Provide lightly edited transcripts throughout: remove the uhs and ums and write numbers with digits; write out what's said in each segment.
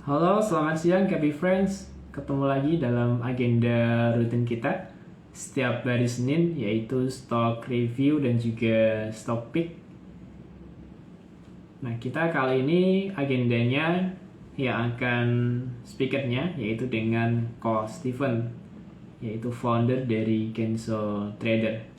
Halo, selamat siang Happy Friends. Ketemu lagi dalam agenda rutin kita setiap hari Senin, yaitu stock review dan juga stock pick. Nah, kita kali ini agendanya yang akan speakernya yaitu dengan Ko Steven, yaitu founder dari Kenso Trader.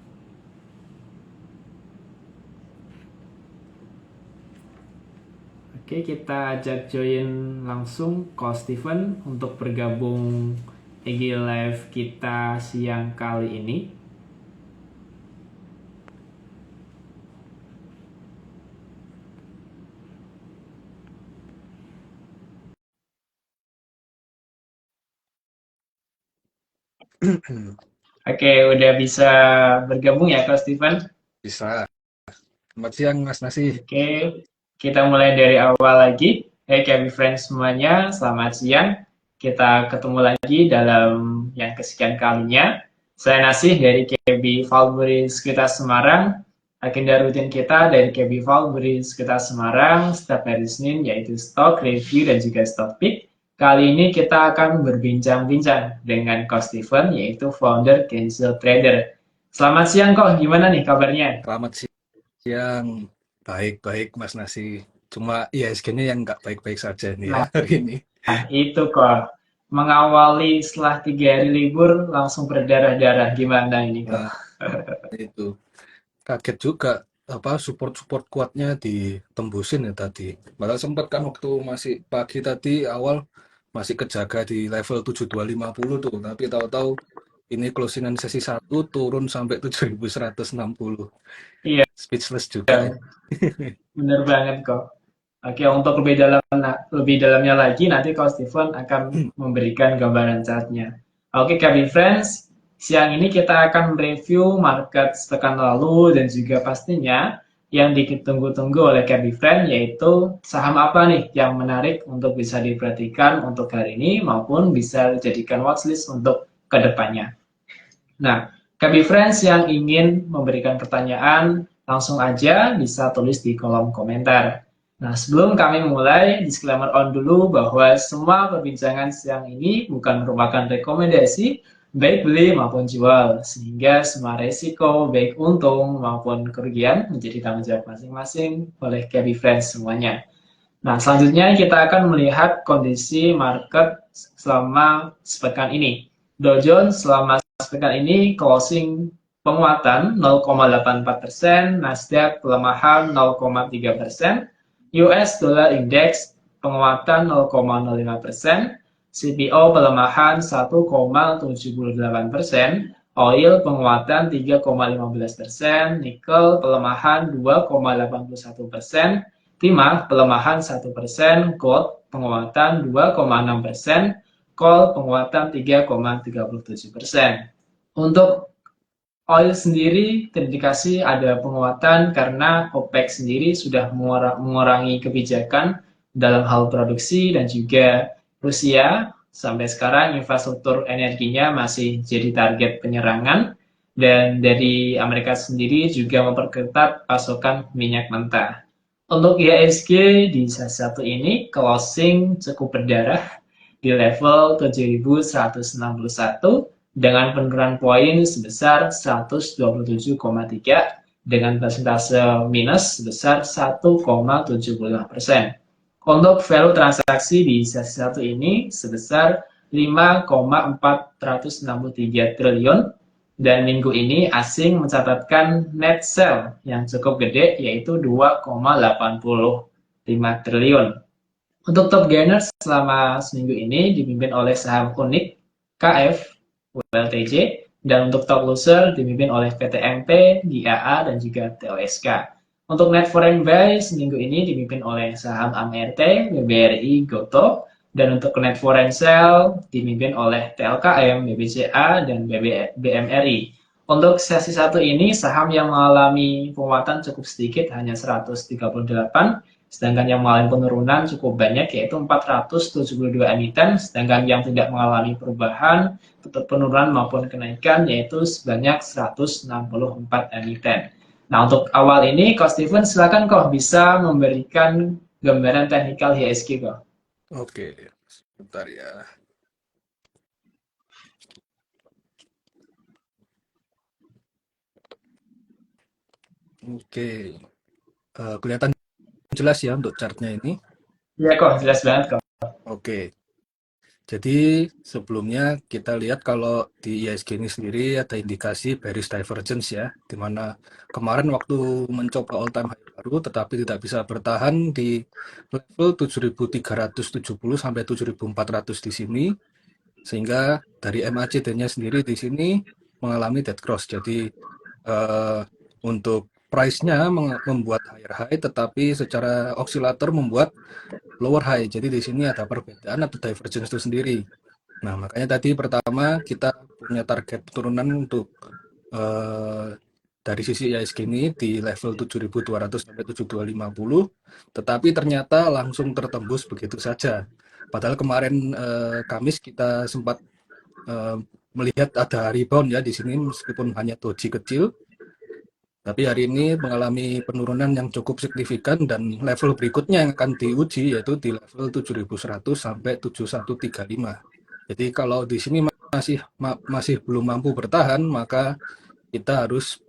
Oke, kita ajak join langsung Ko Steven untuk bergabung IG Live kita siang kali ini. Oke, udah bisa bergabung ya Ko Steven? Bisa. Selamat siang, Mas Nasi. Oke, kita mulai dari awal lagi. Hey KB Friends semuanya, selamat siang. Kita ketemu lagi dalam yang kesekian kalinya. Saya Nasih dari KB Valbury Sekuritas Semarang. Agenda rutin kita dari KB Valbury Sekuritas Semarang setiap hari Senin yaitu stock review dan juga stock pick. Kali ini kita akan berbincang-bincang dengan Ko Steven yaitu founder Kenzo Trader. Selamat siang kok, gimana nih kabarnya? Selamat siang. Baik-baik, Mas Nasi. Cuma IHSG-nya yang nggak baik-baik saja nih ya Nah, hari ini. itu kok mengawali setelah 3 hari libur langsung berdarah-darah gimana ini kok? Nah, itu. Kaget juga apa support-support kuatnya ditembusin ya tadi. Malah sempat kan waktu masih pagi tadi awal masih kejaga di level 7250 tuh, tapi tahu-tahu ini closingan sesi satu turun sampai 7160. Iya, Speechless juga ya. bener banget kok. Oke, untuk lebih dalamnya lagi nanti Kak Steven akan memberikan gambaran chartnya. Oke, Cabin Friends, siang ini kita akan mereview market sepekan lalu dan juga pastinya yang ditunggu-tunggu oleh Cabin Friends yaitu saham apa nih yang menarik untuk bisa diperhatikan untuk hari ini maupun bisa dijadikan watchlist untuk kedepannya. Nah, KB Friends yang ingin memberikan pertanyaan, langsung aja bisa tulis di kolom komentar. Nah, sebelum kami mulai, disclaimer on dulu bahwa semua perbincangan siang ini bukan merupakan rekomendasi baik beli maupun jual, sehingga semua resiko baik untung maupun kerugian menjadi tanggung jawab masing-masing oleh KB Friends semuanya. Nah, selanjutnya kita akan melihat kondisi market selama sepekan ini. Dow Jones selama sepekan ini closing penguatan 0,84%, Nasdaq pelemahan 0,3%, US Dollar Index penguatan 0,05%, CPO pelemahan 1,78%, oil penguatan 3,15%, nikel pelemahan 2,81%, timah pelemahan 1%, gold penguatan 2,6%, coal penguatan 3,37%. Untuk oil sendiri terindikasi ada penguatan karena OPEC sendiri sudah mengurangi kebijakan dalam hal produksi dan juga Rusia sampai sekarang infrastruktur energinya masih jadi target penyerangan dan dari Amerika sendiri juga memperketat pasokan minyak mentah. Untuk IHSG di saat satu ini closing cukup berdarah di level 7.161 dengan penurunan poin sebesar 127,3 dengan persentase minus sebesar 1,75%. Untuk value transaksi di sesi satu ini sebesar 5,463 triliun dan minggu ini asing mencatatkan net sell yang cukup gede yaitu 2,85 triliun. Untuk top gainers selama seminggu ini dipimpin oleh saham unik KF, WLTJ, dan untuk top loser dipimpin oleh PTMP, GAA, dan juga TOSK. Untuk net foreign buy seminggu ini dipimpin oleh saham AMRT, BBRI, Goto, dan untuk net foreign sell dipimpin oleh TLKM, BBCA, dan BMRI. Untuk sesi satu ini saham yang mengalami penguatan cukup sedikit hanya 138, sedangkan yang mengalami penurunan cukup banyak yaitu 472 emiten, sedangkan yang tidak mengalami perubahan tetap penurunan maupun kenaikan yaitu sebanyak 164 emiten. Nah, untuk awal ini, Ko Steven silakan kok bisa memberikan gambaran teknikal HSG kok. Oke, sebentar ya. Oke, kelihatan jelas ya untuk chartnya ini. Iya kok, jelas banget kok. Oke, jadi sebelumnya kita lihat kalau di ISG ini sendiri ada indikasi bearish divergence ya, di mana kemarin waktu mencoba all time high baru tetapi tidak bisa bertahan di level 7.370 sampai 7.400 di sini, sehingga dari MACD-nya sendiri di sini mengalami dead cross. Jadi untuk price-nya membuat higher high tetapi secara osilator membuat lower high. Jadi di sini ada perbedaan atau divergence itu sendiri. Nah, makanya tadi pertama kita punya target turunan untuk dari sisi IHSG ini di level 7.200 sampai 7.250, tetapi ternyata langsung tertembus begitu saja. Padahal kemarin Kamis kita sempat eh, melihat ada rebound ya di sini meskipun hanya doji kecil, tapi hari ini mengalami penurunan yang cukup signifikan dan level berikutnya yang akan diuji yaitu di level 7.100 sampai 7.135. Jadi kalau di sini masih belum mampu bertahan, maka kita harus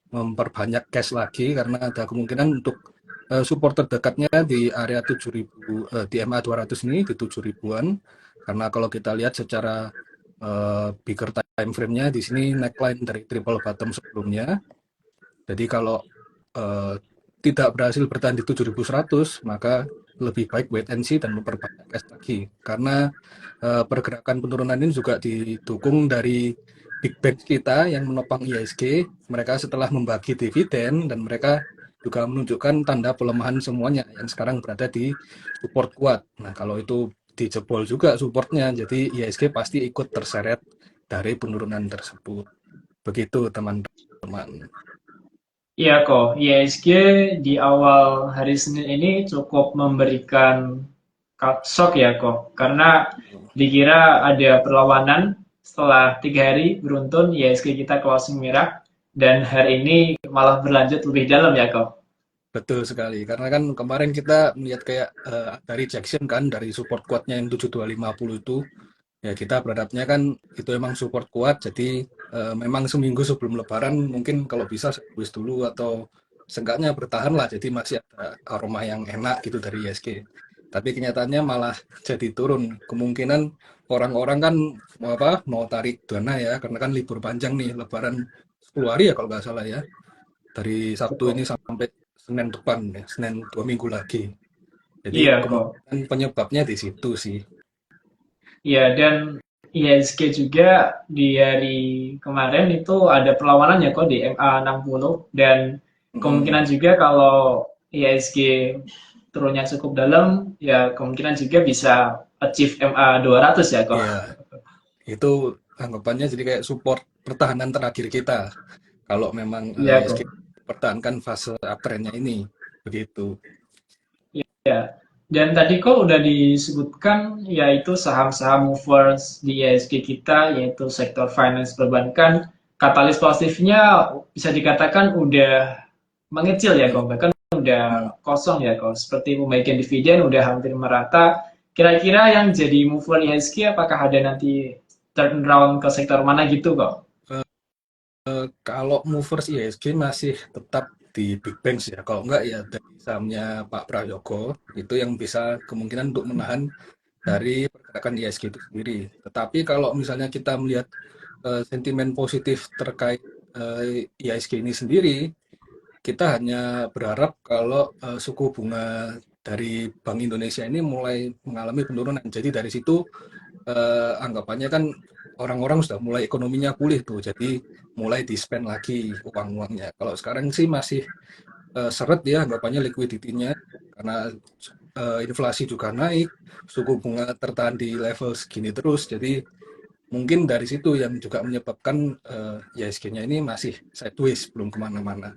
memperbanyak cash lagi karena ada kemungkinan untuk support terdekatnya di area 7.000 di MA 200 ini di 7.000-an. Karena kalau kita lihat secara bigger time frame-nya di sini neckline dari triple bottom sebelumnya. Jadi kalau eh, tidak berhasil bertahan di 7.100, maka lebih baik wait and see dan memperbanyak cash lagi. Karena pergerakan penurunan ini juga didukung dari big bank kita yang menopang IHSG. Mereka setelah membagi dividen dan mereka juga menunjukkan tanda pelemahan semuanya yang sekarang berada di support kuat. Nah, kalau itu dijebol juga supportnya, jadi IHSG pasti ikut terseret dari penurunan tersebut. Begitu teman-teman. Iya kok, ISG di awal hari Senin ini cukup memberikan shock ya kok, karena dikira ada perlawanan setelah 3 hari beruntun ISG kita closing merah dan hari ini malah berlanjut lebih dalam ya kok. Betul sekali, karena kan kemarin kita melihat kayak ada rejection kan dari support kuatnya yang 7250 itu. Ya kita berharapnya kan itu emang support kuat, jadi memang seminggu sebelum Lebaran mungkin kalau bisa habis dulu atau seenggaknya bertahan lah, jadi masih ada aroma yang enak gitu dari ISG. Tapi kenyataannya malah jadi turun. Kemungkinan orang-orang kan mau tarik dana ya, karena kan libur panjang nih, Lebaran 10 hari ya kalau nggak salah ya, dari Sabtu Betul. ini sampai Senin depan ya, Senin 2 minggu lagi. Jadi Iya kok. kemungkinan penyebabnya di situ sih. Iya, dan ISG juga di hari kemarin itu ada perlawanan ya kok di MA 60 dan kemungkinan Mm. juga kalau ISG turunnya cukup dalam ya kemungkinan juga bisa achieve MA 200 ya kok. Ya, itu anggapannya jadi kayak support pertahanan terakhir kita. Kalau memang Iya ISG kok. pertahankan fase uptrendnya ini, begitu. Ya. Dan tadi kok udah disebutkan yaitu saham-saham movers di ISG kita yaitu sektor finance perbankan katalis positifnya bisa dikatakan udah mengecil ya Hmm, kok bahkan udah hmm. kosong ya kok seperti pembagian dividen udah hampir merata kira-kira yang jadi mover ISG apakah ada nanti turnaround ke sektor mana gitu kok. Kalau movers ISG masih tetap di big banks ya. Kalau enggak ya dari sahamnya Pak Prayogo itu yang bisa kemungkinan untuk menahan dari pergerakan ISG itu sendiri. Tetapi kalau misalnya kita melihat sentimen positif terkait ISG ini sendiri, kita hanya berharap kalau suku bunga dari Bank Indonesia ini mulai mengalami penurunan. Jadi dari situ anggapannya kan orang-orang sudah mulai ekonominya pulih tuh, jadi mulai di-spend lagi uang-uangnya. Kalau sekarang sih masih seret ya anggapannya liquidity-nya karena inflasi juga naik, suku bunga tertahan di level segini terus, jadi mungkin dari situ yang juga menyebabkan IHSG-nya ini masih sideways, belum kemana-mana.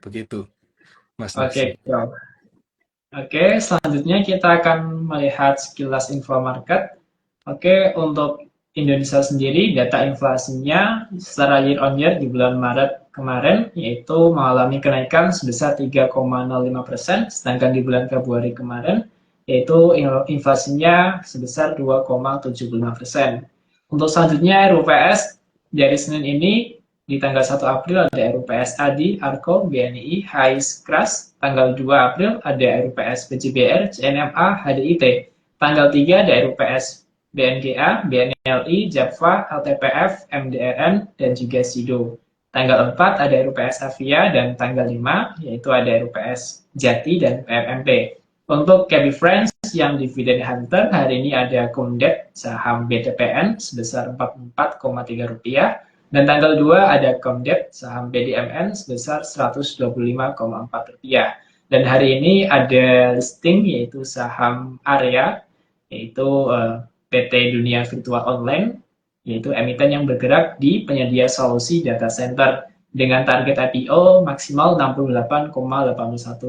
Begitu, Mas Oke, Nasi. oke, selanjutnya kita akan melihat sekilas info market. Oke, untuk Indonesia sendiri, data inflasinya secara year on year di bulan Maret kemarin yaitu mengalami kenaikan sebesar 3,05%, sedangkan di bulan Februari kemarin yaitu inflasinya sebesar 2,75%. Untuk selanjutnya RUPS dari Senin ini di tanggal 1 April ada RUPS ADI, ARKO, BNI, HAIS, KRAS. Tanggal 2 April ada RUPS BCBR, CNMA, HDIT. Tanggal 3 ada RUPS BNGA, BNLI, JAPFA, LTPF, MDRN, dan juga SIDO. Tanggal 4 ada RUPS Avia, dan tanggal 5 yaitu ada RUPS Jati dan PMMP. Untuk KB Friends yang dividen hunter, hari ini ada Komdep saham BTPN sebesar Rp44,3. Dan tanggal 2 ada Komdep saham BDMN sebesar Rp125,4. Dan hari ini ada listing yaitu saham Arya, yaitu PT Dunia Virtual Online, yaitu emiten yang bergerak di penyedia solusi data center dengan target IPO maksimal 68,81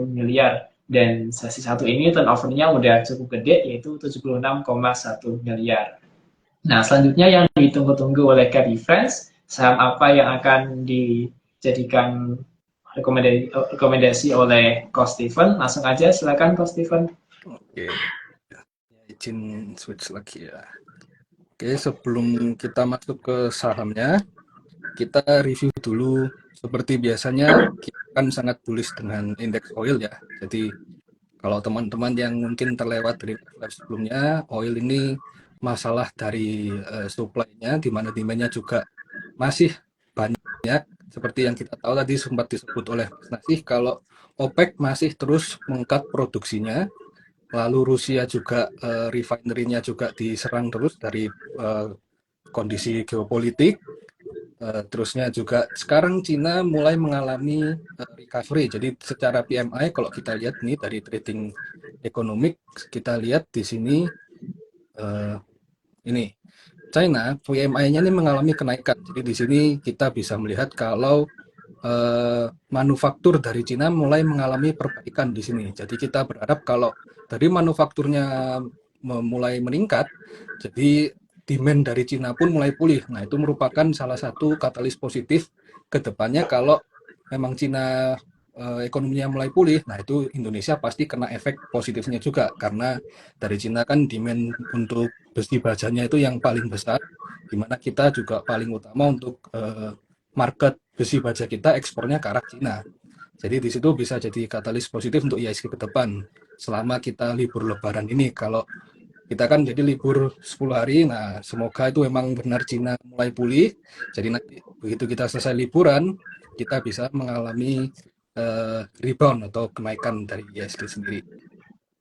miliar. Dan sesi satu ini turnover-nya udah cukup gede, yaitu 76,1 miliar. Nah, selanjutnya yang ditunggu-tunggu oleh KB Friends, saham apa yang akan dijadikan rekomendasi oleh Coach Steven? Langsung aja, silakan Coach Steven. Oke, izin switch lagi ya. Oke, sebelum kita masuk ke sahamnya, kita review dulu. Seperti biasanya, kita kan sangat bullish dengan indeks oil ya. Jadi, kalau teman-teman yang mungkin terlewat dari live sebelumnya, oil ini masalah dari supply-nya, di mana demand-nya juga masih banyak. Seperti yang kita tahu tadi sempat disebut oleh Mas Nasih, kalau OPEC masih terus mengkat produksinya, lalu Rusia juga refinery-nya juga diserang terus dari kondisi geopolitik. Terusnya juga sekarang Cina mulai mengalami recovery. Jadi secara PMI kalau kita lihat nih dari trading ekonomik, kita lihat di sini ini China PMI-nya ini mengalami kenaikan. Jadi di sini kita bisa melihat kalau manufaktur dari Cina mulai mengalami perbaikan di sini. Jadi kita berharap kalau dari manufakturnya mulai meningkat, jadi demand dari Cina pun mulai pulih. Nah, itu merupakan salah satu katalis positif ke depannya kalau memang Cina ekonominya mulai pulih. Nah, itu Indonesia pasti kena efek positifnya juga karena dari Cina kan demand untuk besi bajanya itu yang paling besar, di mana kita juga paling utama untuk market besi baja kita ekspornya ke arah Cina. Jadi di situ bisa jadi katalis positif untuk IHSG ke depan selama kita libur lebaran ini. Kalau kita kan jadi libur 10 hari, nah semoga itu memang benar Cina mulai pulih. Jadi nanti begitu kita selesai liburan, kita bisa mengalami rebound atau kenaikan dari IHSG sendiri.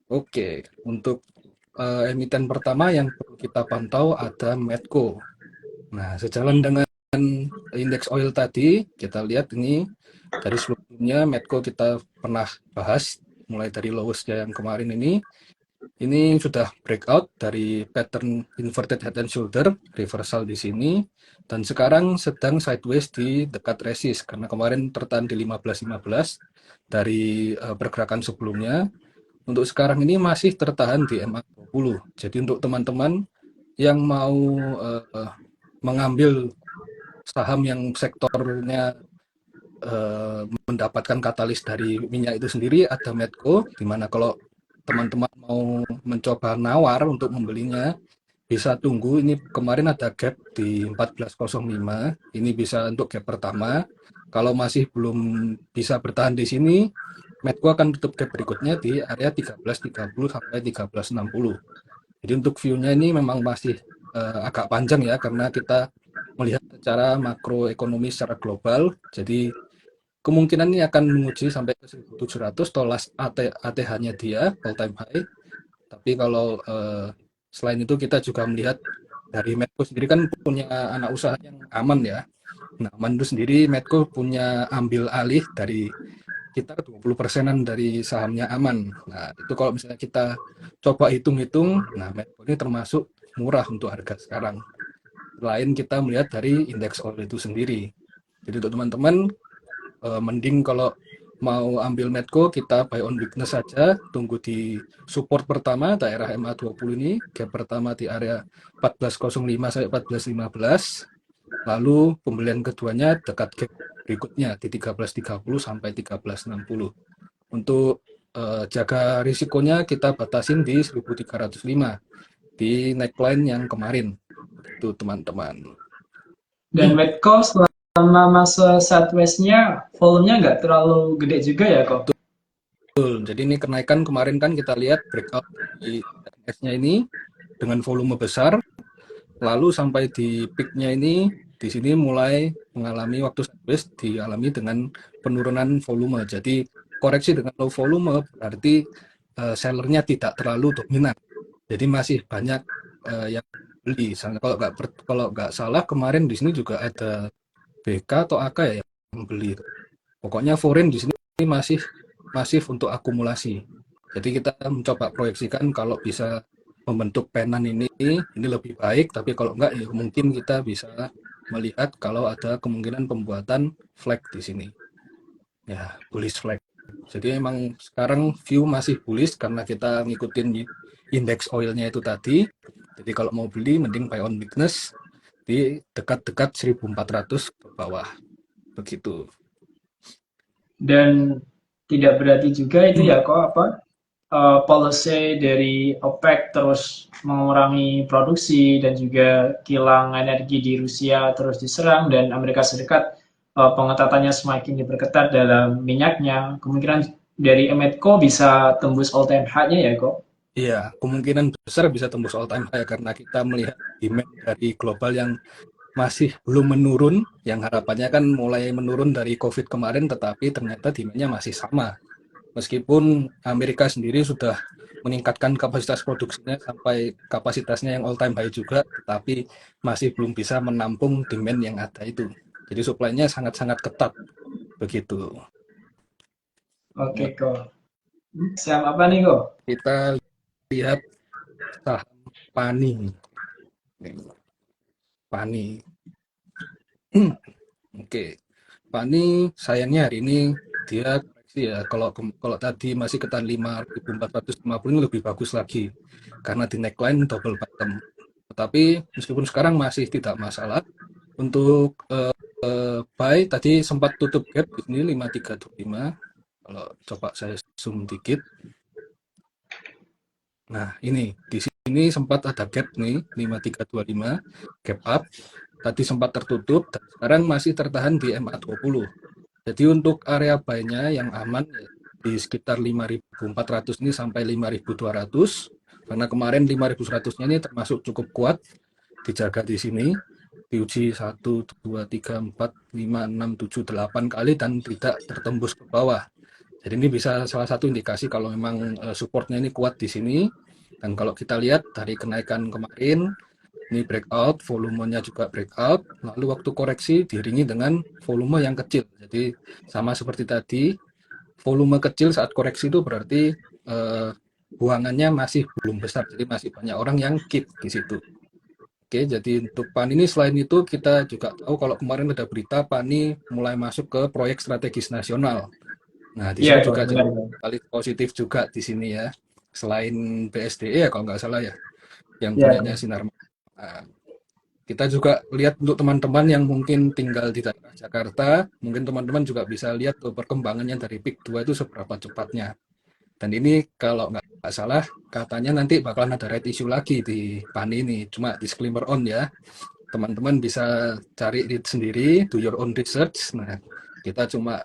Oke, untuk emiten pertama yang perlu kita pantau ada Medco. Nah, sejalan dengan indeks oil tadi, kita lihat ini dari sebelumnya Medco kita pernah bahas mulai dari lowest yang kemarin ini sudah breakout dari pattern inverted head and shoulder, reversal di sini, dan sekarang sedang sideways di dekat resist, karena kemarin tertahan di 15.15 dari pergerakan sebelumnya. Untuk sekarang ini masih tertahan di MA20. Jadi untuk teman-teman yang mau mengambil saham yang sektornya mendapatkan katalis dari minyak itu sendiri, ada Medco, di mana kalau teman-teman mau mencoba nawar untuk membelinya, bisa tunggu. Ini kemarin ada gap di 14.05, ini bisa untuk gap pertama. Kalau masih belum bisa bertahan di sini, Medco akan tutup gap berikutnya di area 13.30 sampai 13.60. Jadi untuk view-nya ini memang masih agak panjang ya, karena kita melihat secara makroekonomi secara global. Jadi kemungkinan ini akan menguji sampai ke 1.700 atau last ATH-nya dia all time high. Tapi kalau selain itu kita juga melihat dari Medco sendiri kan punya anak usaha yang aman ya. Nah, aman itu sendiri Medco punya ambil alih dari sekitar 20%-an dari sahamnya aman. Nah, itu kalau misalnya kita coba hitung-hitung, nah Medco ini termasuk murah untuk harga sekarang. Selain kita melihat dari indeks oil itu sendiri. Jadi untuk teman-teman, mending kalau mau ambil Medco, kita buy on weakness saja, tunggu di support pertama daerah MA20 ini, gap pertama di area 14.05 sampai 14.15, lalu pembelian keduanya dekat gap berikutnya di 13.30 sampai 13.60. Untuk jaga risikonya kita batasin di 1305 di neckline yang kemarin. Itu teman-teman. Dan Medco selama masa sideways-nya volumenya nggak terlalu gede juga ya kok? Betul. Jadi ini kenaikan kemarin kan kita lihat breakout di S-nya ini dengan volume besar, lalu sampai di peak-nya ini di sini mulai mengalami waktu sideways dialami dengan penurunan volume. Jadi koreksi dengan low volume berarti sellernya tidak terlalu dominan. Jadi masih banyak yang beli. Kalau nggak salah kemarin di sini juga ada BK atau AK ya yang beli. Pokoknya foreign di sini masih masif untuk akumulasi. Jadi kita mencoba proyeksikan kalau bisa membentuk penan ini lebih baik, tapi kalau enggak ya mungkin kita bisa melihat kalau ada kemungkinan pembuatan flag di sini. Ya, bullish flag. Jadi emang sekarang view masih bullish karena kita ngikutin indeks oilnya itu tadi. Jadi kalau mau beli mending buy on weakness di dekat-dekat 1400 ke bawah. Begitu. Dan tidak berarti juga itu ya kok apa policy dari OPEC terus mengurangi produksi dan juga kilang energi di Rusia terus diserang dan Amerika Serikat pengetatannya semakin diperketat dalam minyaknya, kemungkinan dari Medco bisa tembus all time high-nya ya kok. Iya, kemungkinan besar bisa tembus all time high karena kita melihat demand dari global yang masih belum menurun, yang harapannya kan mulai menurun dari COVID kemarin, tetapi ternyata demand-nya masih sama. Meskipun Amerika sendiri sudah meningkatkan kapasitas produksinya sampai kapasitasnya yang all time high juga, tetapi masih belum bisa menampung demand yang ada itu. Jadi supply-nya sangat-sangat ketat, begitu. Oke Ya, kok. Siap apa nih kok? kita lihat saham Pani. Pani. Oke. Pani sayangnya hari ini dia koreksi ya. Kalau tadi masih ketahan 5.450 ini lebih bagus lagi karena di neckline double bottom. Tetapi meskipun sekarang masih tidak masalah untuk buy tadi sempat tutup gap di sini 5325. Kalau coba saya zoom dikit. Nah, ini di sini sempat ada gap nih 5325 gap up. Tadi sempat tertutup dan sekarang masih tertahan di MA20. Jadi untuk area buy-nya yang aman ya, di sekitar 5.400 ini sampai 5.200 karena kemarin 5.100-nya ini termasuk cukup kuat dijaga di sini diuji 1, 2, 3, 4, 5, 6, 7, 8 kali dan tidak tertembus ke bawah. Jadi ini bisa salah satu indikasi kalau memang supportnya ini kuat di sini. Dan kalau kita lihat dari kenaikan kemarin ini breakout, volumenya juga breakout, lalu waktu koreksi diiringi dengan volume yang kecil. Jadi sama seperti tadi, volume kecil saat koreksi itu berarti buangannya masih belum besar, jadi masih banyak orang yang keep di situ. Oke, jadi untuk PAN ini selain itu kita juga tahu kalau kemarin ada berita PAN ini mulai masuk ke proyek strategis nasional. Nah, di Iya sini kok, juga jadi benar kok. kali positif juga di sini ya. Selain BSDE ya kalau nggak salah ya, yang Iya punyanya kok. Sinar. Nah, kita juga lihat untuk teman-teman yang mungkin tinggal di daerah Jakarta, mungkin teman-teman juga bisa lihat tuh perkembangannya dari peak 2 itu seberapa cepatnya. Dan ini kalau nggak salah katanya nanti bakalan ada red issue lagi di PAN ini. Cuma disclaimer on ya, teman-teman bisa cari sendiri, do your own research. Nah, kita cuma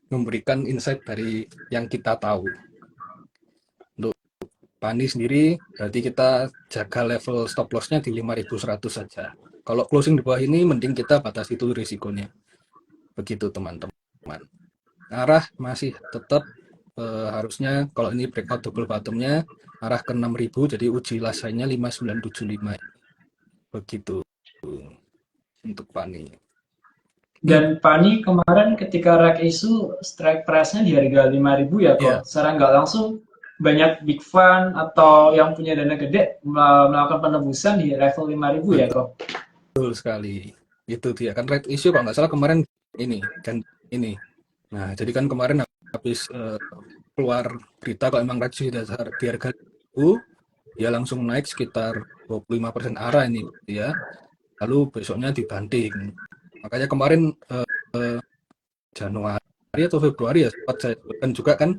memberikan insight dari yang kita tahu. Untuk Pani sendiri, berarti kita jaga level stop loss-nya di 5.100 saja. Kalau closing di bawah ini, mending kita batasi dulu risikonya. Begitu teman-teman. Arah masih tetap harusnya kalau ini breakout double bottom-nya arah ke 6.000, jadi uji lasainya 5.975. Begitu untuk Pani. Dan Pani kemarin ketika rack issue strike price-nya di harga 5.000 ya Iya, kok. Secara nggak langsung banyak big fund atau yang punya dana gede melakukan penebusan di level 5.000 ya kok. betul sekali. Itu dia kan red issue kalau nggak salah kemarin ini kan ini. Nah, jadi kan kemarin habis keluar berita kalau memang red issue di harga 1.000, dia langsung naik sekitar 25% arah ini ya. Lalu besoknya dibanting. Makanya kemarin Januari Januari atau Februari ya sempat saya sebutkan juga kan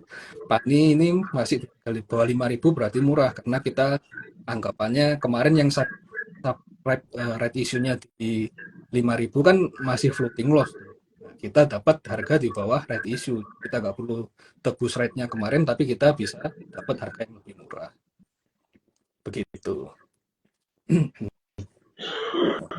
Pani ini masih di bawah 5.000 berarti murah karena kita anggapannya kemarin yang subscribe right issue-nya di 5.000 kan masih floating loss tuh. Nah, kita dapat harga di bawah right issue. Kita nggak perlu tebus rate-nya kemarin tapi kita bisa dapat harga yang lebih murah. Begitu.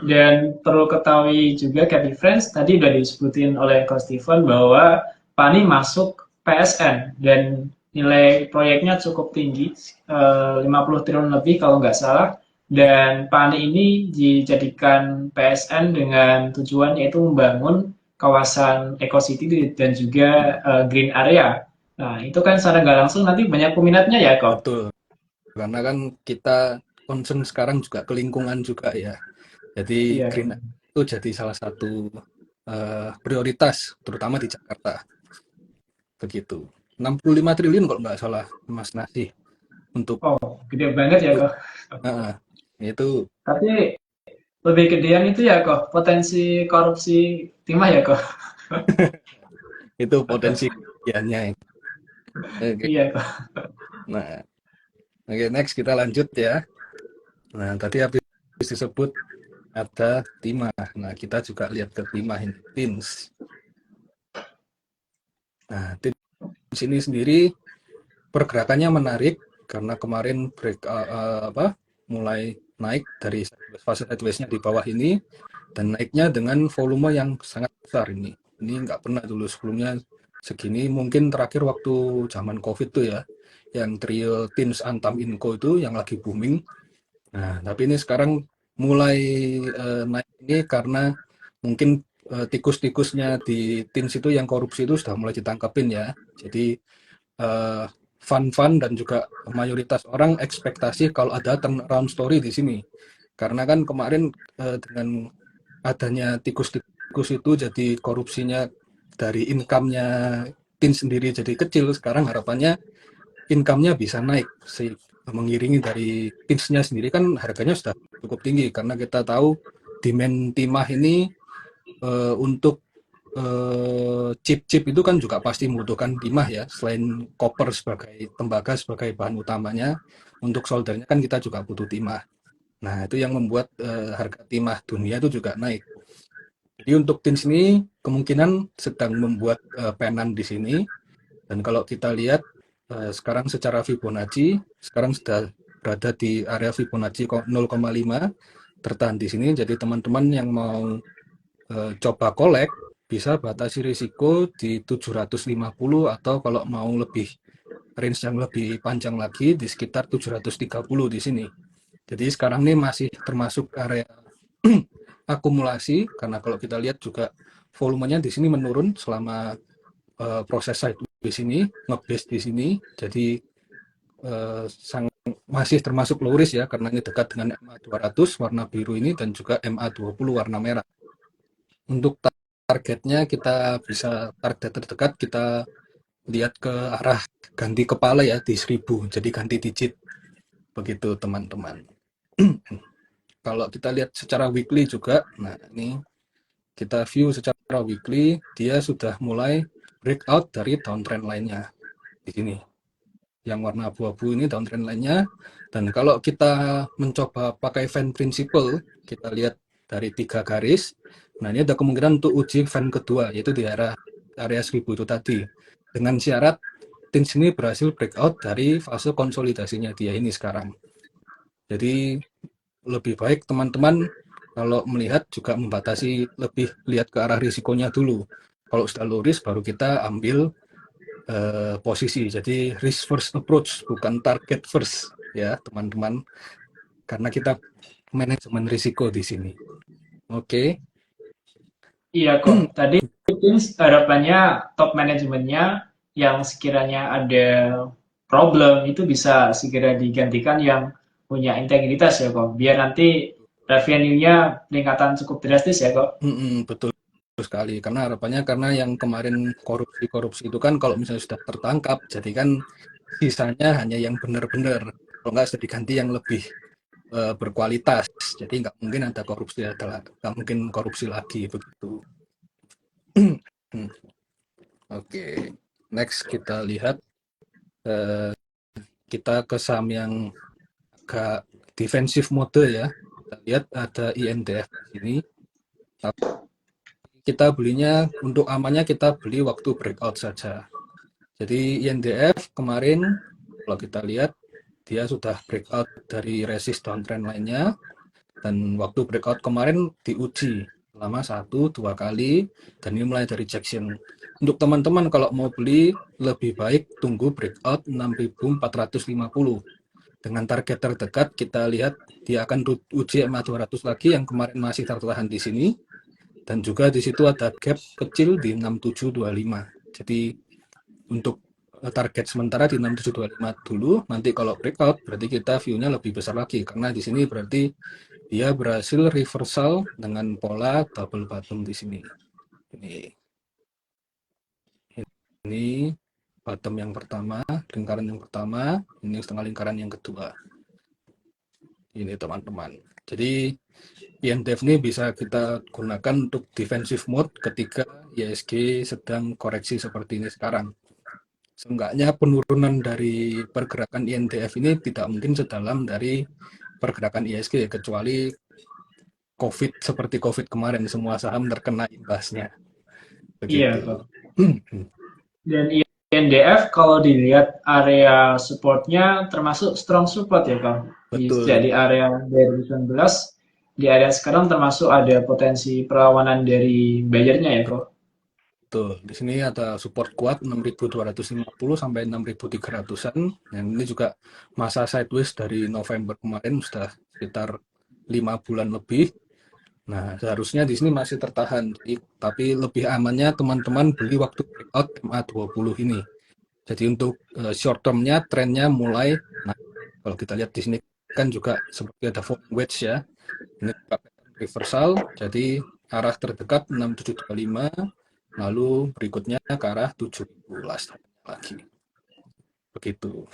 Dan perlu ketahui juga Cappy Friends, tadi udah disebutin oleh Coach Steven bahwa Pani masuk PSN dan nilai proyeknya cukup tinggi, 50 triliun lebih kalau nggak salah. Dan Pani ini dijadikan PSN dengan tujuan yaitu membangun kawasan Eco City dan juga green area. Nah, itu kan secara nggak langsung nanti banyak peminatnya ya, kok. Betul. Karena kan kita concern sekarang juga ke lingkungan juga ya. Jadi Iya. green itu jadi salah satu prioritas terutama di Jakarta. Begitu. 65 triliun kalau nggak salah Mas Nasi untuk Oh, gede banget ya, kok. uh, itu Tapi lebih gedean itu ya kok potensi korupsi timah ya kok. potensi kerugiannya. Oke. Iya kok. Nah, oke, next kita lanjut ya. Nah, tadi habis disebut ada timah. Nah, kita juga lihat ke timah ini, TINS. Nah, TINS ini sendiri pergerakannya menarik karena kemarin mulai naik dari fase sideways-nya di bawah ini dan naiknya dengan volume yang sangat besar ini. Ini nggak pernah dulu sebelumnya segini. Mungkin terakhir waktu zaman COVID tuh ya, yang trio TINS Antam Inco itu yang lagi booming. Nah, tapi ini sekarang mulai naik ini karena mungkin tikus-tikusnya di TINS itu yang korupsi itu sudah mulai ditangkapin ya. Jadi fun-fun dan juga mayoritas orang ekspektasi kalau ada turnaround story di sini. Karena kan kemarin dengan adanya tikus-tikus itu jadi korupsinya dari income-nya TIN sendiri jadi kecil. Sekarang harapannya income-nya bisa naik. Mengiringi dari TINS-nya sendiri kan harganya sudah cukup tinggi karena kita tahu demand timah ini untuk chip-chip itu kan juga pasti membutuhkan timah ya. Selain copper sebagai tembaga sebagai bahan utamanya, untuk soldernya kan kita juga butuh timah. Nah, itu yang membuat harga timah dunia itu juga naik. Jadi untuk TINS ini kemungkinan sedang membuat penan di sini. Dan kalau kita lihat sekarang secara Fibonacci, sekarang sudah berada di area Fibonacci 0,5 tertahan di sini. Jadi teman-teman yang mau coba collect bisa batasi risiko di 750 atau kalau mau lebih range yang lebih panjang lagi di sekitar 730 di sini. Jadi sekarang ini masih termasuk area akumulasi karena kalau kita lihat juga volumenya di sini menurun selama proses sideways ini, nge-base di sini. Jadi masih termasuk low risk ya karena ini dekat dengan MA200 warna biru ini dan juga MA20 warna merah. Untuk targetnya kita bisa target terdekat kita lihat ke arah ganti kepala ya di 1000 jadi ganti digit begitu teman-teman. Kalau kita lihat secara weekly juga, nah ini kita view secara weekly dia sudah mulai breakout dari downtrend lainnya di sini. Yang warna abu-abu ini downtrend lainnya. Dan kalau kita mencoba pakai fan principle, kita lihat dari 3 garis. Nah, ini ada kemungkinan untuk uji fan kedua, yaitu di area 1000 itu tadi. Dengan syarat TINS ini berhasil breakout dari fase konsolidasinya dia ini sekarang. Jadi lebih baik teman-teman kalau melihat juga membatasi lebih lihat ke arah risikonya dulu. Kalau sudah low risk baru kita ambil posisi. Jadi risk first approach bukan target first ya teman-teman. Karena kita manajemen risiko di sini. Oke. Iya kok. Tadi mungkin harapannya top manajemennya yang sekiranya ada problem itu bisa segera digantikan yang punya integritas ya kok. Biar nanti revenue-nya peningkatan cukup drastis ya kok. Betul sekali. Karena harapannya karena yang kemarin korupsi-korupsi itu kan kalau misalnya sudah tertangkap, jadi kan sisanya hanya yang benar-benar. Kalau nggak sudah diganti yang lebih berkualitas. Jadi nggak mungkin ada korupsi, nggak mungkin korupsi lagi begitu. Oke, next kita lihat eh, kita ke saham yang agak defensive mode ya. Kita lihat ada INDF di sini. Kita belinya untuk amannya kita beli waktu breakout saja. Jadi INDF kemarin kalau kita lihat dia sudah breakout dari resist downtrend lainnya dan waktu breakout kemarin diuji selama 1-2 kali dan ini mulai dari rejection. Untuk teman-teman kalau mau beli lebih baik tunggu breakout 6.450 dengan target terdekat kita lihat dia akan uji MA 200 lagi yang kemarin masih tertahan di sini dan juga di situ ada gap kecil di 6725. Jadi untuk target sementara di 6725 dulu, nanti kalau breakout berarti kita view-nya lebih besar lagi karena di sini berarti dia berhasil reversal dengan pola double bottom di sini. Ini bottom yang pertama, lingkaran yang pertama, ini setengah lingkaran yang kedua. Ini teman-teman. Jadi INDF ini bisa kita gunakan untuk defensive mode ketika ISG sedang koreksi seperti ini sekarang. Seenggaknya penurunan dari pergerakan INDF ini tidak mungkin sedalam dari pergerakan ISG kecuali COVID seperti COVID kemarin semua saham terkena imbasnya. Iya, Begitu. kok. Dan INDF kalau dilihat area supportnya termasuk strong support ya, Kak. Betul. Di area 2019, di area sekarang termasuk ada potensi perlawanan dari buyer-nya ya, Kak. Betul. Di sini ada support kuat 6.250 sampai 6.300-an. Dan ini juga masa sideways dari November kemarin sudah sekitar 5 bulan lebih. Nah, seharusnya di sini masih tertahan. Tapi lebih amannya teman-teman beli waktu breakout MA20 ini. Jadi untuk short term-nya trennya mulai naik. Kalau kita lihat di sini kan juga seperti ada falling wedge ya. Ini reversal. Jadi arah terdekat 6725. Lalu berikutnya ke arah 17 lagi. Begitu.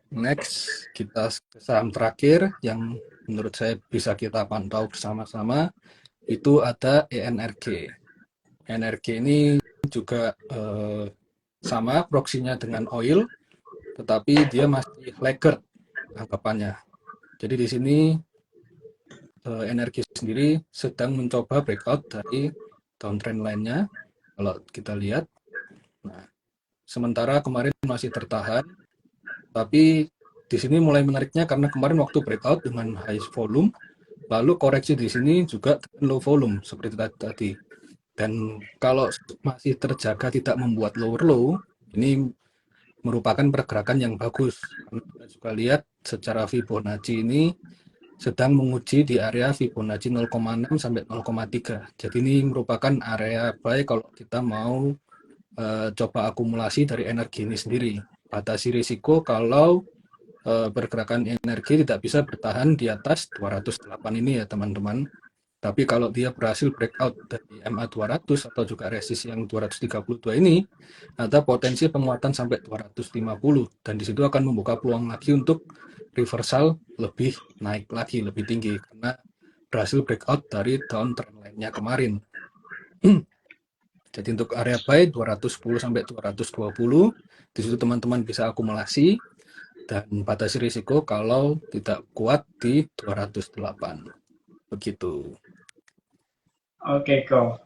Next, kita ke saham terakhir yang menurut saya bisa kita pantau bersama-sama, itu ada ENRG. ENRG ini juga sama proksinya dengan oil, tetapi dia masih laggard anggapannya. Jadi di sini energi sendiri sedang mencoba breakout dari downtrend lainnya. Kalau kita lihat, nah, sementara kemarin masih tertahan, tapi di sini mulai menariknya karena kemarin waktu breakout dengan high volume, lalu koreksi di sini juga low volume seperti tadi. Dan kalau masih terjaga tidak membuat lower low, ini merupakan pergerakan yang bagus. Karena kita juga lihat secara Fibonacci ini sedang menguji di area Fibonacci 0,6 sampai 0,3. Jadi ini merupakan area baik kalau kita mau coba akumulasi dari energi ini sendiri. Batasi risiko kalau pergerakan energi tidak bisa bertahan di atas 208 ini ya teman-teman. Tapi kalau dia berhasil breakout dari MA 200 atau juga resist yang 232 ini, ada potensi penguatan sampai 250 dan di situ akan membuka peluang lagi untuk reversal lebih naik lagi, lebih tinggi karena berhasil breakout dari downtrend lainnya kemarin. Jadi untuk area buy 210 sampai 220, di situ teman-teman bisa akumulasi dan batasi risiko kalau tidak kuat di 208. Begitu. Oke, kok.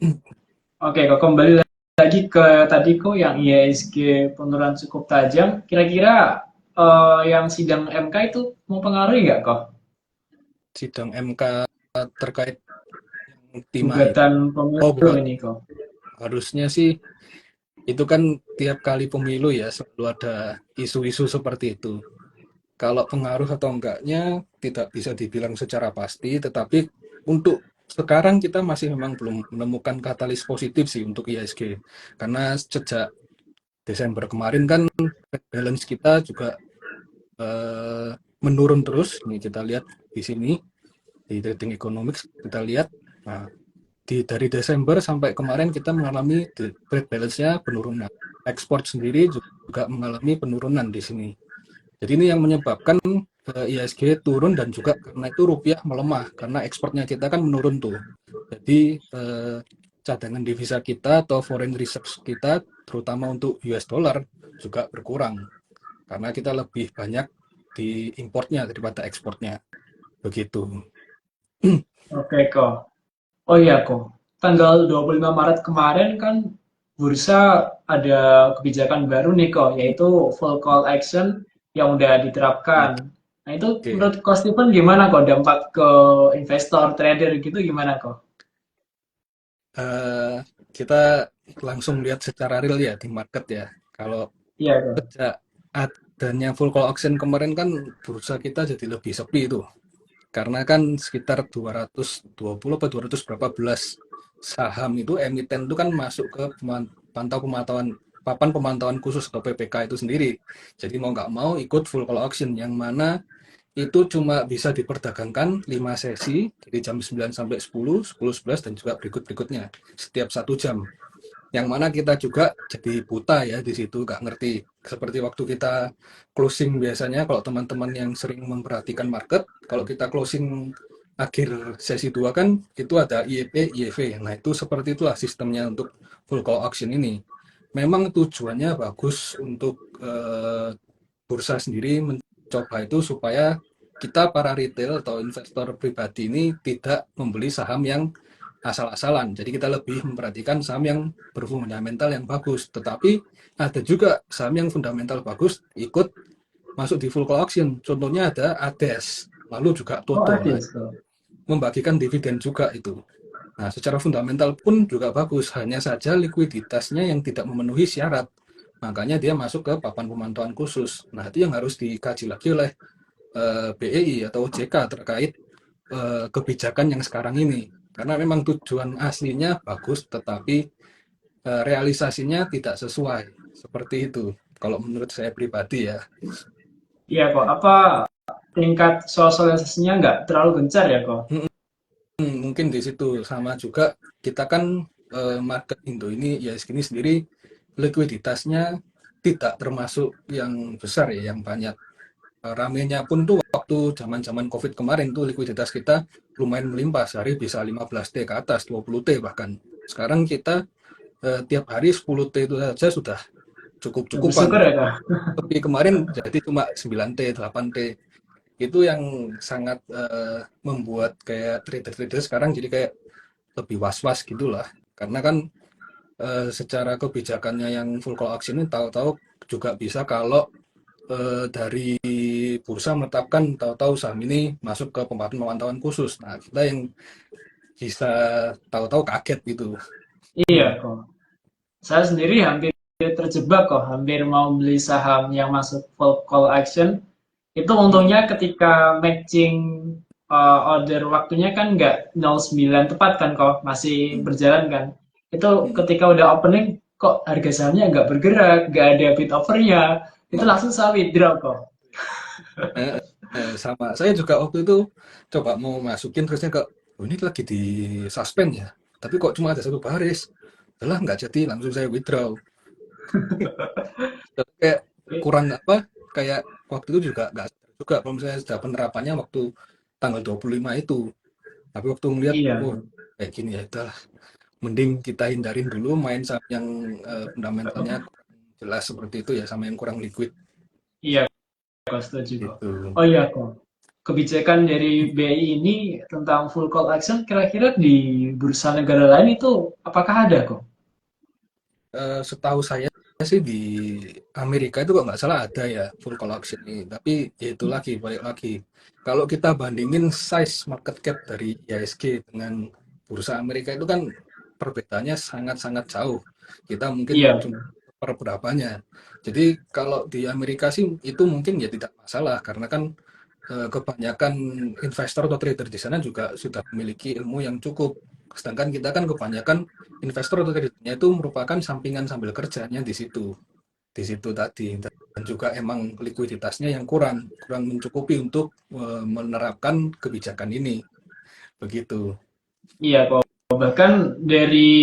Oke, kok kembali lagi ke tadi kok yang IHSG penurunan cukup tajam. Kira-kira yang sidang MK itu mau pengaruhi nggak kok? Sidang MK terkait timah itu. Gugatan Oh, pemilu bukan. ini kok. Harusnya sih itu kan tiap kali pemilu ya selalu ada isu-isu seperti itu. Kalau pengaruh atau enggaknya tidak bisa dibilang secara pasti, tetapi untuk sekarang kita masih memang belum menemukan katalis positif sih untuk IHSG. Karena sejak Desember kemarin kan balance kita juga menurun terus. Ini kita lihat di sini di trading economics kita lihat. Nah, dari Desember sampai kemarin kita mengalami trade balance-nya penurunan. Ekspor sendiri juga mengalami penurunan di sini. Jadi ini yang menyebabkan IHSG turun dan juga karena itu rupiah melemah karena ekspornya kita kan menurun tuh. Jadi cadangan devisa kita atau foreign reserves kita, terutama untuk US dollar, juga berkurang. Karena kita lebih banyak di importnya daripada ekspornya. Begitu. Oke kok. Oh iya kok. Tanggal 25 Maret kemarin kan bursa ada kebijakan baru nih kok, yaitu full call action yang udah diterapkan. Nah itu Oke. menurut Ko Steven gimana kok dampak ke investor, trader gitu gimana kok? Eh, kita langsung lihat secara real ya di market ya. Kalau Iya kok. sejak adanya full call auction kemarin kan bursa kita jadi lebih sepi itu. Karena kan sekitar 220 atau 200 berapa belas saham itu emiten itu kan masuk ke pemantauan papan pemantauan khusus atau PPK itu sendiri. Jadi mau nggak mau ikut full call auction yang mana itu cuma bisa diperdagangkan 5 sesi, jadi jam 9 sampai 10, 10, 11, dan juga berikut-berikutnya, setiap 1 jam. Yang mana kita juga jadi buta ya di situ, nggak ngerti. Seperti waktu kita closing biasanya, kalau teman-teman yang sering memperhatikan market, kalau kita closing akhir sesi 2 kan, itu ada IEP, IEV. Nah itu seperti itulah sistemnya untuk full call auction ini. Memang tujuannya bagus untuk bursa sendiri mencoba itu supaya kita para retail atau investor pribadi ini tidak membeli saham yang asal-asalan. Jadi kita lebih memperhatikan saham yang berfundamental yang bagus. Tetapi ada juga saham yang fundamental bagus ikut masuk di full call auction. Contohnya ada ADES, lalu juga Oh Toto. ada Nah, kok. membagikan dividen juga itu. Nah, secara fundamental pun juga bagus, hanya saja likuiditasnya yang tidak memenuhi syarat. Makanya dia masuk ke papan pemantauan khusus. Nah, itu yang harus dikaji lagi oleh BEI atau OJK terkait kebijakan yang sekarang ini. Karena memang tujuan aslinya bagus, tetapi realisasinya tidak sesuai. Seperti itu. Kalau menurut saya pribadi ya. Iya kok. Apa tingkat sosialisasinya nggak terlalu gencar ya kok? Mungkin di situ sama juga kita kan market Indo ini ya segini sendiri likuiditasnya tidak termasuk yang besar ya, yang banyak. Ramenya pun tuh waktu zaman-zaman COVID kemarin tuh likuiditas kita lumayan melimpah, sehari bisa 15T ke atas, 20T bahkan. Sekarang kita tiap hari 10T itu saja sudah cukup-cukupan. Bersyukur ya kok. Tapi kemarin jadi cuma 9T, 8T. Itu yang sangat membuat kayak trader-trader sekarang jadi kayak lebih was-was gitulah. Karena kan secara kebijakannya yang full call auction ini tahu-tahu juga bisa kalau dari bursa menetapkan tahu-tahu saham ini masuk ke pemantauan khusus. Nah, kita yang bisa tahu-tahu kaget gitu. Iya kok. Saya sendiri hampir terjebak kok, hampir mau beli saham yang masuk full call action. Itu untungnya ketika matching order waktunya kan nggak 09 tepat kan kok, masih berjalan kan. Itu ketika udah opening, kok harga sahamnya nggak bergerak, nggak ada bid offernya. Itu langsung saya withdraw kok. Eh, sama saya juga waktu itu coba mau masukin terusnya ke oh, ini lagi di suspend ya, tapi kok cuma ada 1 baris, lah nggak jadi, langsung saya withdraw. Terus kayak kurang apa, kayak waktu itu juga nggak sadar juga kalau misalnya sudah penerapannya waktu tanggal 25 itu, tapi waktu ngeliat Iya, oh kayak gini ya udah, mending kita hindarin dulu main saham yang fundamentalnya kurang jelas seperti itu ya, sama yang kurang liquid iya kok setuju kok. gitu. Oh iya kok. Kebijakan dari BI ini tentang full call action kira-kira di bursa negara lain itu apakah ada kok? Setahu saya sih di Amerika itu kok nggak salah ada ya full call auction ini. Tapi ya itu lagi, balik lagi. Kalau kita bandingin size market cap dari IHSG dengan bursa Amerika itu kan perbedaannya sangat-sangat jauh. Kita mungkin Iya, cuma per berapanya. Jadi kalau di Amerika sih itu mungkin ya tidak masalah karena kan kebanyakan investor atau trader di sana juga sudah memiliki ilmu yang cukup. Sedangkan kita kan kebanyakan investor atau tradernya itu merupakan sampingan sambil kerjanya di situ tadi. Dan juga emang likuiditasnya yang kurang kurang mencukupi untuk menerapkan kebijakan ini. Begitu. iya kok. Bahkan dari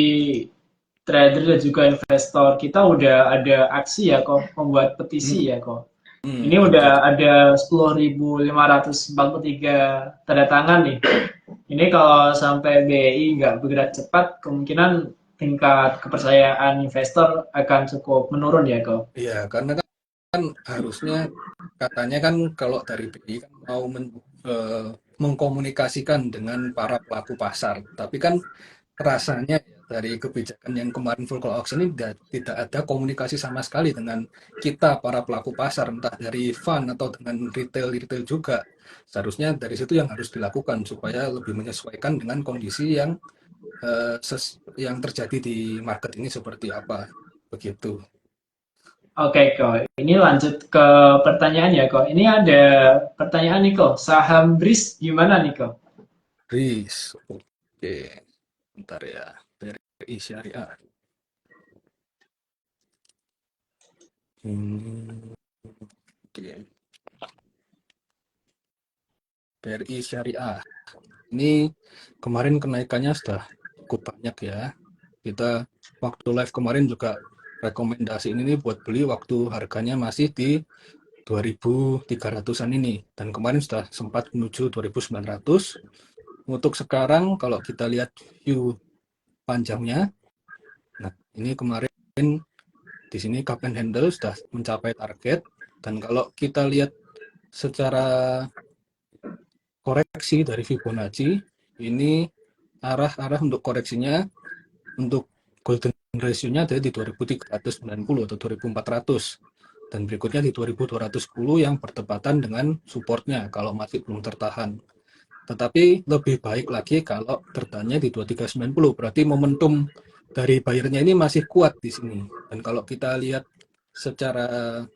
trader dan juga investor kita udah ada aksi ya kok, membuat petisi Hmm, ya kok. Ini Oke. udah ada 10.543 tanda tangan nih. Ini kalau sampai BI nggak bergerak cepat, kemungkinan tingkat kepercayaan investor akan cukup menurun ya, kok. Iya, karena kan harusnya katanya kan kalau dari BI kan mau mengkomunikasikan dengan para pelaku pasar. Tapi kan rasanya ya, dari kebijakan yang kemarin full call auction ini tidak ada komunikasi sama sekali dengan kita para pelaku pasar, entah dari fund atau dengan retail-retail juga. Seharusnya dari situ yang harus dilakukan supaya lebih menyesuaikan dengan kondisi yang terjadi di market ini seperti apa. Begitu. Oke, kok. Ini lanjut ke pertanyaan ya, kok. Ini ada pertanyaan nih, kok. Saham BRIS gimana nih, kok? RIS. Oke, bentar ya. BRI Syariah. Hmm, oke. BRI Syariah. Ini kemarin kenaikannya sudah cukup banyak ya. Kita waktu live kemarin juga rekomendasi ini buat beli waktu harganya masih di 2.300-an ini. Dan kemarin sudah sempat menuju 2.900. Untuk sekarang kalau kita lihat view panjangnya, nah ini kemarin di sini cup and handle sudah mencapai target. Dan kalau kita lihat secara koreksi dari Fibonacci, ini arah-arah untuk koreksinya untuk golden ratio-nya ada di 2.390 atau 2.400 dan berikutnya di 2.210 yang bertepatan dengan supportnya kalau masih belum tertahan. Tetapi lebih baik lagi kalau tertahannya di 2.390, berarti momentum dari buyernya ini masih kuat di sini. Dan kalau kita lihat secara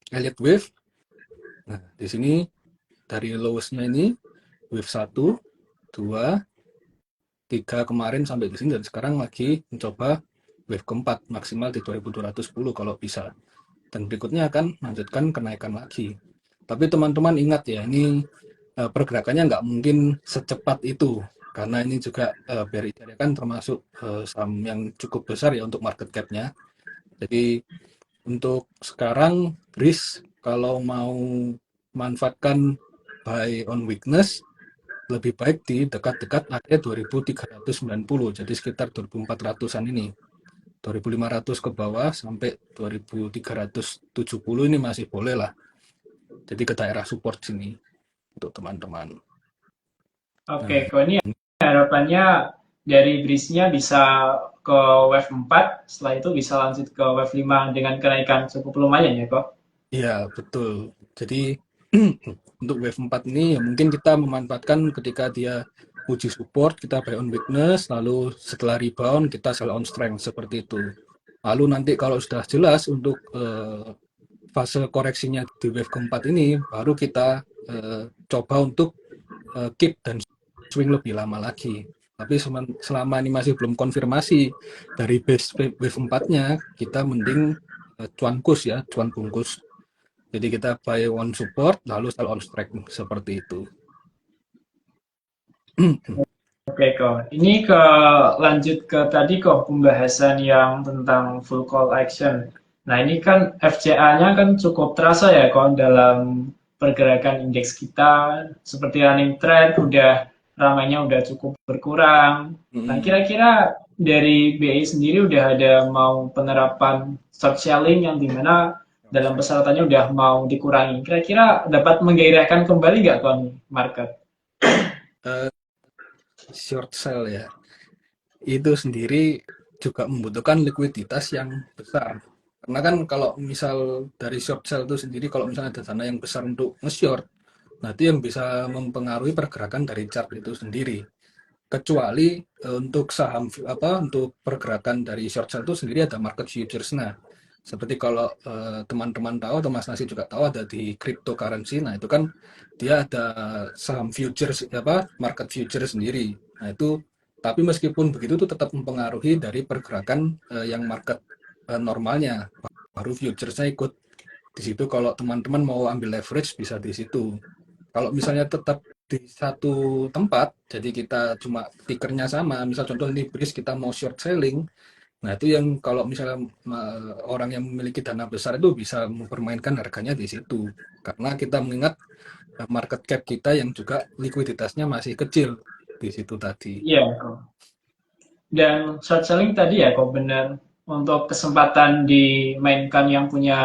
Elliott Wave, nah di sini dari lowest-nya ini wave 1, 2, 3 kemarin sampai di sini dan sekarang lagi mencoba wave keempat maksimal di 2.210 kalau bisa. Dan berikutnya akan lanjutkan kenaikan lagi. Tapi teman-teman ingat ya, ini pergerakannya nggak mungkin secepat itu karena ini juga BRI kan termasuk saham yang cukup besar ya untuk market cap-nya. Jadi untuk sekarang risk kalau mau manfaatkan buy on weakness lebih baik di dekat-dekat area 2.390, jadi sekitar 2.400-an ini. 2.500 ke bawah sampai 2.370 ini masih boleh lah. Jadi ke daerah support sini untuk teman-teman. Oke, Nah, kok. Ini harapannya dari BRIS-nya bisa ke wave 4, setelah itu bisa lanjut ke wave 5 dengan kenaikan cukup lumayan ya, kok. iya betul. Jadi untuk wave 4 ini ya mungkin kita memanfaatkan ketika dia uji support, kita buy on weakness, lalu setelah rebound kita sell on strength seperti itu. Lalu nanti kalau sudah jelas untuk fase koreksinya di wave keempat ini, baru kita coba untuk keep dan swing lebih lama lagi. Tapi selama ini masih belum konfirmasi dari base wave 4-nya, kita mending cuan kus ya, cuan bungkus. Jadi kita buy on support, lalu sell on strike seperti itu. Oke, kok. Ini ke lanjut ke tadi kok pembahasan yang tentang full call action. Nah, ini kan FCA-nya kan cukup terasa ya kok dalam pergerakan indeks kita seperti running trend udah ramainya udah cukup berkurang. Nah, Mm, kira-kira dari BI sendiri udah ada mau penerapan short selling yang dimana dalam persyaratannya udah mau dikurangi. Kira-kira dapat menggairahkan kembali nggak kok nih market? uh, short sell ya, itu sendiri juga membutuhkan likuiditas yang besar. Karena kan kalau misal dari short sell itu sendiri, kalau misalnya ada dana yang besar untuk nge-short, nah itu yang bisa mempengaruhi pergerakan dari chart itu sendiri. Kecuali untuk saham apa untuk pergerakan dari short sell itu sendiri ada market futures. Nah, seperti kalau teman-teman tahu atau Mas Nasi juga tahu ada di cryptocurrency. Nah, itu kan dia ada saham futures apa market futures sendiri. Nah, itu tapi meskipun begitu itu tetap mempengaruhi dari pergerakan yang market normalnya. Baru futuresnya ikut di situ kalau teman-teman mau ambil leverage bisa di situ. Kalau misalnya tetap di satu tempat, jadi kita cuma tickernya sama, misal contoh ini BRIS kita mau short selling, Nah, itu yang kalau misalnya orang yang memiliki dana besar itu bisa mempermainkan harganya di situ. Karena kita mengingat market cap kita yang juga likuiditasnya masih kecil di situ tadi. Iya kok. Dan short selling tadi ya kok benar untuk kesempatan dimainkan yang punya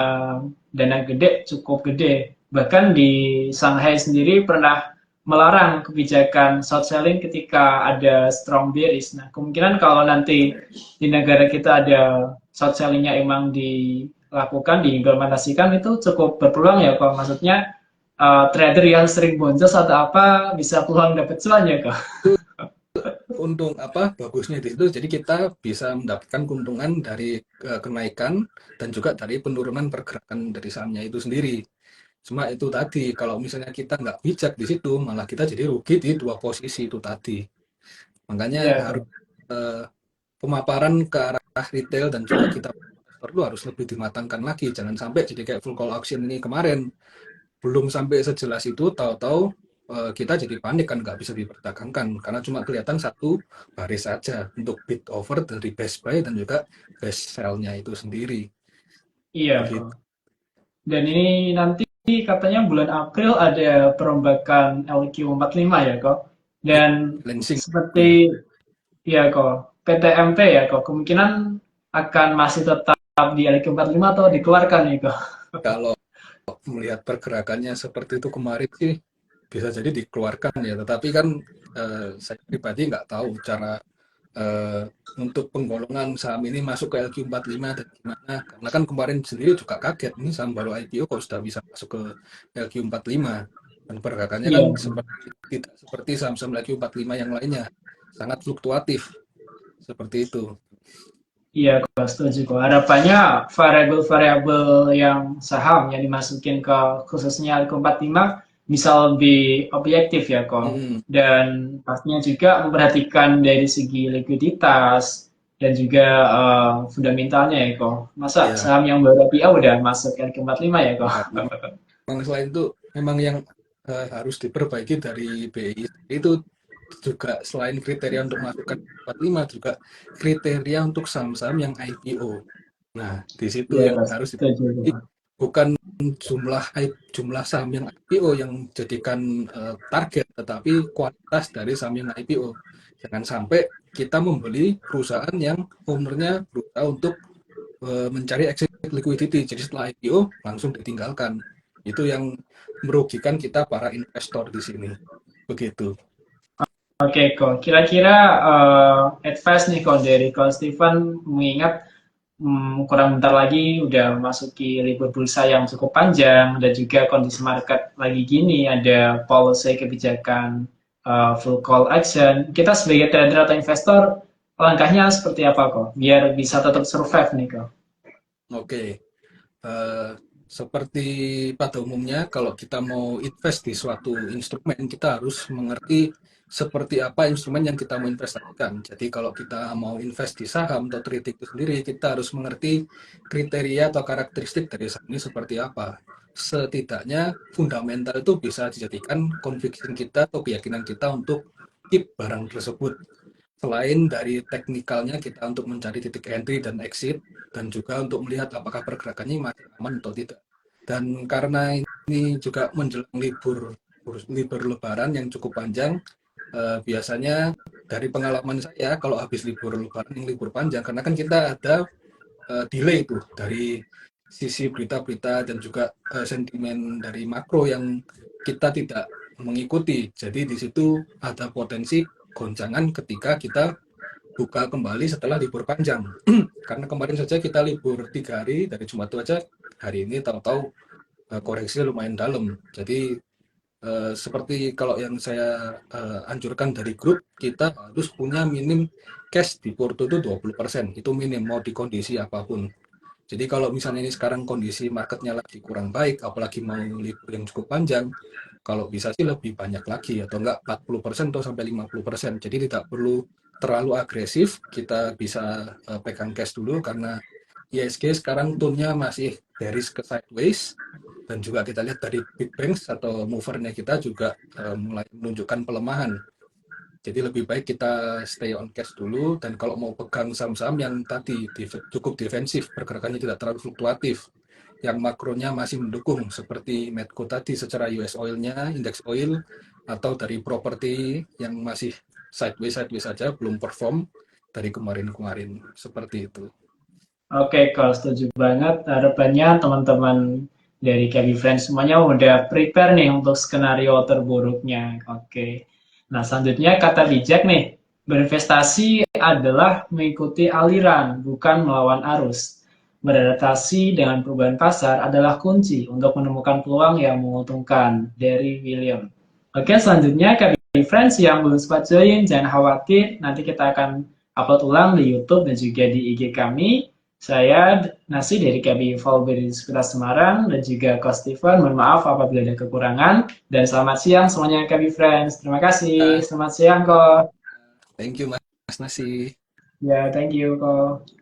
dana gede cukup gede. Bahkan di Shanghai sendiri pernah melarang kebijakan short selling ketika ada strong bearish. Nah, kemungkinan kalau nanti di negara kita ada short sellingnya emang dilakukan, diimplementasikan itu cukup berpeluang ya kok. Maksudnya trader yang sering boncos atau apa bisa peluang dapat cuan ya kok. Untung apa bagusnya di situ, jadi kita bisa mendapatkan keuntungan dari kenaikan dan juga dari penurunan pergerakan dari sahamnya itu sendiri. Cuma itu tadi, kalau misalnya kita nggak bijak di situ, malah kita jadi rugi di dua posisi itu tadi. Makanya Iya harus kok. eh, pemaparan ke arah retail dan juga kita perlu harus lebih dimatangkan lagi. Jangan sampai jadi kayak full call auction ini kemarin, belum sampai sejelas itu, tahu-tahu kita jadi panik kan nggak bisa diperdagangkan karena cuma kelihatan satu baris saja untuk bid over dari best buy dan juga best sell-nya itu sendiri. Iya kok. Begitu. Dan ini nanti katanya bulan April ada perombakan LQ45 ya kok. Iya, Dan cleansing. seperti ya kok PTMP ya kok kemungkinan akan masih tetap di LQ45 atau dikeluarkan nih kok. Kalau melihat pergerakannya seperti itu kemarin sih bisa jadi dikeluarkan ya, tetapi kan saya pribadi nggak tahu cara eh, untuk penggolongan saham ini masuk ke LQ45 dan gimana, karena kan kemarin sendiri juga kaget ini saham baru IPO kok sudah bisa masuk ke LQ45 dan pergerakannya Iya kan kok. tidak seperti saham-saham LQ45 yang lainnya, sangat fluktuatif seperti itu. Iya kok setuju kok. Harapannya variabel-variabel yang saham yang dimasukin ke khususnya LQ45 bisa lebih objektif ya kok. Mm-mm. Dan pastinya juga memperhatikan dari segi likuiditas dan juga fundamentalnya ya kok. Masa Ya, saham yang baru IPO udah masuk LQ45 ya kok. nah, memang selain itu memang yang harus diperbaiki dari BI itu juga selain kriteria untuk masukkan 45 juga kriteria untuk saham-saham yang IPO. Nah, di situ Iya yang kok harus setuju diperbaiki, kok. bukan jumlah saham yang IPO yang jadikan target, tetapi kualitas dari saham yang IPO. Jangan sampai kita membeli perusahaan yang ownernya berusaha untuk mencari exit liquidity. Jadi setelah IPO langsung ditinggalkan. Itu yang merugikan kita para investor di sini. Begitu. Oke kok. Kira-kira advice nih kok dari Coach Steven mengingat kurang bentar lagi udah memasuki libur bursa yang cukup panjang dan juga kondisi market lagi gini ada policy kebijakan full call action. Kita sebagai trader atau investor langkahnya seperti apa kok biar bisa tetap survive nih kok. Oke. Eh, Seperti pada umumnya, kalau kita mau invest di suatu instrumen, kita harus mengerti seperti apa instrumen yang kita mau investasikan. Jadi kalau kita mau invest di saham atau trading itu sendiri, kita harus mengerti kriteria atau karakteristik dari saham ini seperti apa. Setidaknya fundamental itu bisa dijadikan conviction kita atau keyakinan kita untuk keep barang tersebut. Selain dari teknikalnya kita untuk mencari titik entry dan exit, dan juga untuk melihat apakah pergerakannya masih aman atau tidak. Dan karena ini juga menjelang libur Lebaran yang cukup panjang, biasanya dari pengalaman saya kalau habis libur Lebaran yang libur panjang, karena kan kita ada delay itu dari sisi berita-berita dan juga sentimen dari makro yang kita tidak mengikuti. Jadi di situ ada potensi goncangan ketika kita buka kembali setelah libur panjang. Karena kemarin saja kita libur 3 hari dari Jumat itu aja, hari ini tahu-tahu koreksi lumayan dalam. Jadi seperti kalau yang saya anjurkan dari grup, kita harus punya minim cash di porto itu 20%. Itu minim, mau di kondisi apapun. Jadi kalau misalnya ini sekarang kondisi marketnya lagi kurang baik, apalagi mau libur yang cukup panjang, kalau bisa sih lebih banyak lagi, atau enggak 40% atau sampai 50%. Jadi tidak perlu terlalu agresif, kita bisa pegang cash dulu karena ISG sekarang tone-nya masih bearish ke sideways, dan juga kita lihat dari big banks atau movernya kita juga mulai menunjukkan pelemahan. Jadi lebih baik kita stay on cash dulu, dan kalau mau pegang saham-saham yang tadi cukup defensif, pergerakannya tidak terlalu fluktuatif, yang makronya masih mendukung seperti Medco tadi secara US oil-nya, index oil, atau dari properti yang masih sideways saja, belum perform dari kemarin-kemarin, seperti itu. Oke, kalau setuju banget. Harapannya teman-teman dari KB Friends semuanya udah prepare nih untuk skenario terburuknya. Oke. Nah, selanjutnya kata bijak nih. Berinvestasi adalah mengikuti aliran, bukan melawan arus. Beradaptasi dengan perubahan pasar adalah kunci untuk menemukan peluang yang menguntungkan. Dari William. Oke, selanjutnya KB Friends yang belum sempat join, jangan khawatir. Nanti kita akan upload ulang di YouTube dan juga di IG kami. Saya Nasi dari KB Valberi Sekitar Semarang dan juga Coach Steven. Mohon maaf apabila ada kekurangan. Dan selamat siang semuanya KB Friends. Terima kasih. Ya, Selamat siang kok. thank you Mas Nasi. Ya, thank you kok.